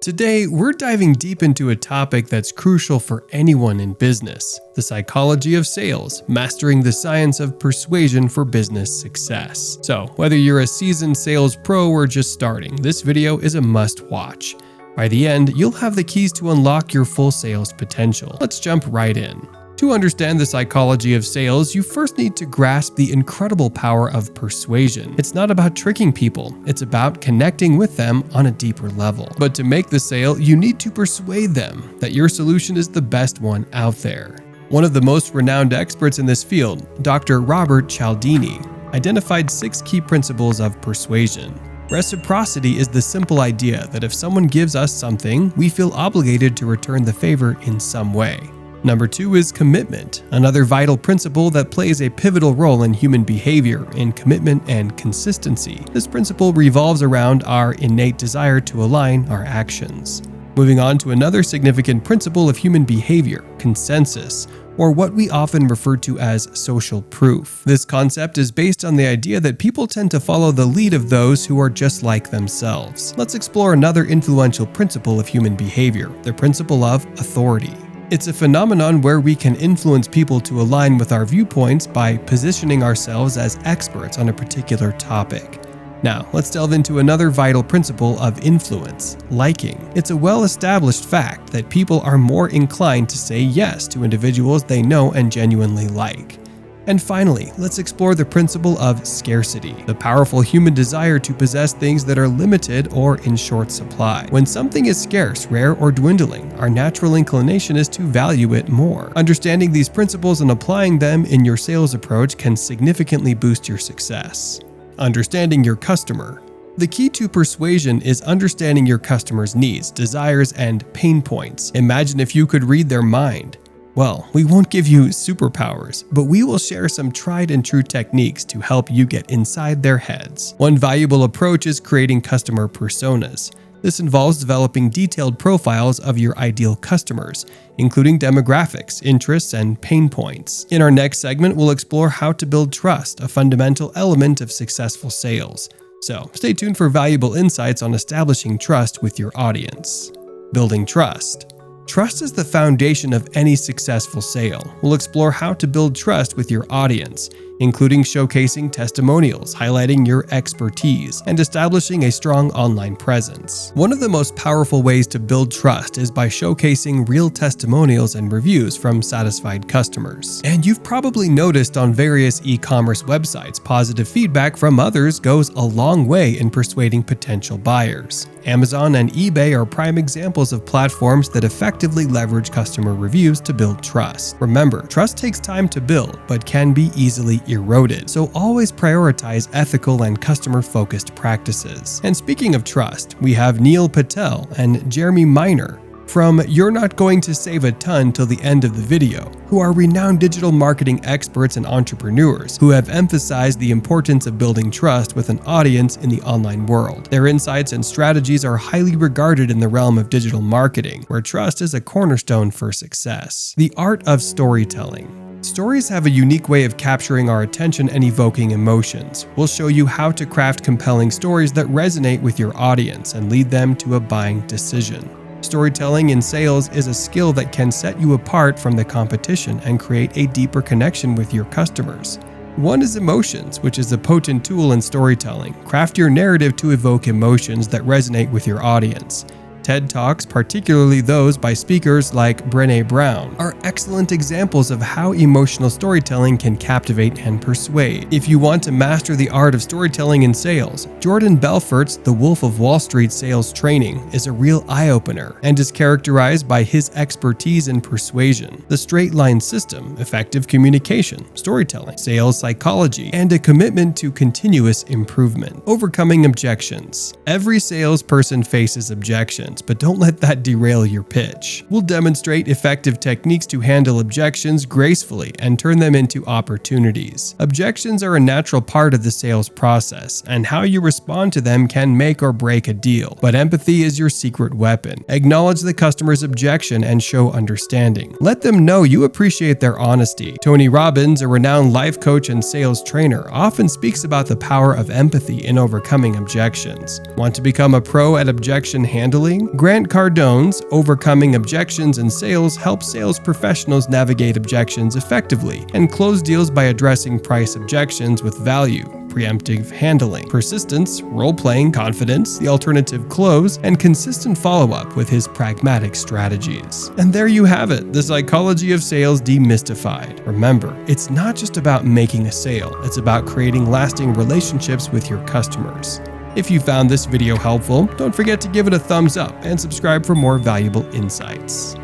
Today, we're diving deep into a topic that's crucial for anyone in business: the psychology of sales, mastering the science of persuasion for business success. So, whether you're a seasoned sales pro or just starting, this video is a must-watch. By the end, you'll have the keys to unlock your full sales potential. Let's jump right in. To understand the psychology of sales, you first need to grasp the incredible power of persuasion. It's not about tricking people, it's about connecting with them on a deeper level. But to make the sale, you need to persuade them that your solution is the best one out there. One of the most renowned experts in this field, Dr. Robert Cialdini, identified 6 key principles of persuasion. Reciprocity is the simple idea that if someone gives us something, we feel obligated to return the favor in some way. Number 2 is commitment, another vital principle that plays a pivotal role in human behavior in commitment and consistency. This principle revolves around our innate desire to align our actions. Moving on to another significant principle of human behavior, consensus, or what we often refer to as social proof. This concept is based on the idea that people tend to follow the lead of those who are just like themselves. Let's explore another influential principle of human behavior, the principle of authority. It's a phenomenon where we can influence people to align with our viewpoints by positioning ourselves as experts on a particular topic. Now, let's delve into another vital principle of influence, liking. It's a well-established fact that people are more inclined to say yes to individuals they know and genuinely like. And finally, let's explore the principle of scarcity, the powerful human desire to possess things that are limited or in short supply. When something is scarce, rare, or dwindling, our natural inclination is to value it more. Understanding these principles and applying them in your sales approach can significantly boost your success. Understanding your customer. The key to persuasion is understanding your customer's needs, desires, and pain points. Imagine if you could read their mind. Well, we won't give you superpowers, but we will share some tried and true techniques to help you get inside their heads. One valuable approach is creating customer personas. This involves developing detailed profiles of your ideal customers, including demographics, interests, and pain points. In our next segment, we'll explore how to build trust, a fundamental element of successful sales. So, stay tuned for valuable insights on establishing trust with your audience. Building trust. Trust is the foundation of any successful sale. We'll explore how to build trust with your audience, including showcasing testimonials, highlighting your expertise, and establishing a strong online presence. One of the most powerful ways to build trust is by showcasing real testimonials and reviews from satisfied customers. And you've probably noticed on various e-commerce websites, positive feedback from others goes a long way in persuading potential buyers. Amazon and eBay are prime examples of platforms that effectively leverage customer reviews to build trust. Remember, trust takes time to build, but can be easily eroded, so always prioritize ethical and customer-focused practices. And speaking of trust, we have Neil Patel and Jeremy Miner from You're Not Going to Save a Ton Till the End of the Video, who are renowned digital marketing experts and entrepreneurs who have emphasized the importance of building trust with an audience in the online world. Their insights and strategies are highly regarded in the realm of digital marketing, where trust is a cornerstone for success. The art of storytelling. Stories have a unique way of capturing our attention and evoking emotions. We'll show you how to craft compelling stories that resonate with your audience and lead them to a buying decision. Storytelling in sales is a skill that can set you apart from the competition and create a deeper connection with your customers. One is emotions, which is a potent tool in storytelling. Craft your narrative to evoke emotions that resonate with your audience. TED Talks, particularly those by speakers like Brené Brown, are excellent examples of how emotional storytelling can captivate and persuade. If you want to master the art of storytelling in sales, Jordan Belfort's The Wolf of Wall Street sales training is a real eye-opener and is characterized by his expertise in persuasion, the straight line system, effective communication, storytelling, sales psychology, and a commitment to continuous improvement. Overcoming objections. Every salesperson faces objections, but don't let that derail your pitch. We'll demonstrate effective techniques to handle objections gracefully and turn them into opportunities. Objections are a natural part of the sales process, and how you respond to them can make or break a deal. But empathy is your secret weapon. Acknowledge the customer's objection and show understanding. Let them know you appreciate their honesty. Tony Robbins, a renowned life coach and sales trainer, often speaks about the power of empathy in overcoming objections. Want to become a pro at objection handling? Grant Cardone's Overcoming Objections in Sales helps sales professionals navigate objections effectively and close deals by addressing price objections with value, preemptive handling, persistence, role-playing confidence, the alternative close, and consistent follow-up with his pragmatic strategies. And there you have it, the psychology of sales demystified. Remember, it's not just about making a sale, it's about creating lasting relationships with your customers. If you found this video helpful, don't forget to give it a thumbs up and subscribe for more valuable insights.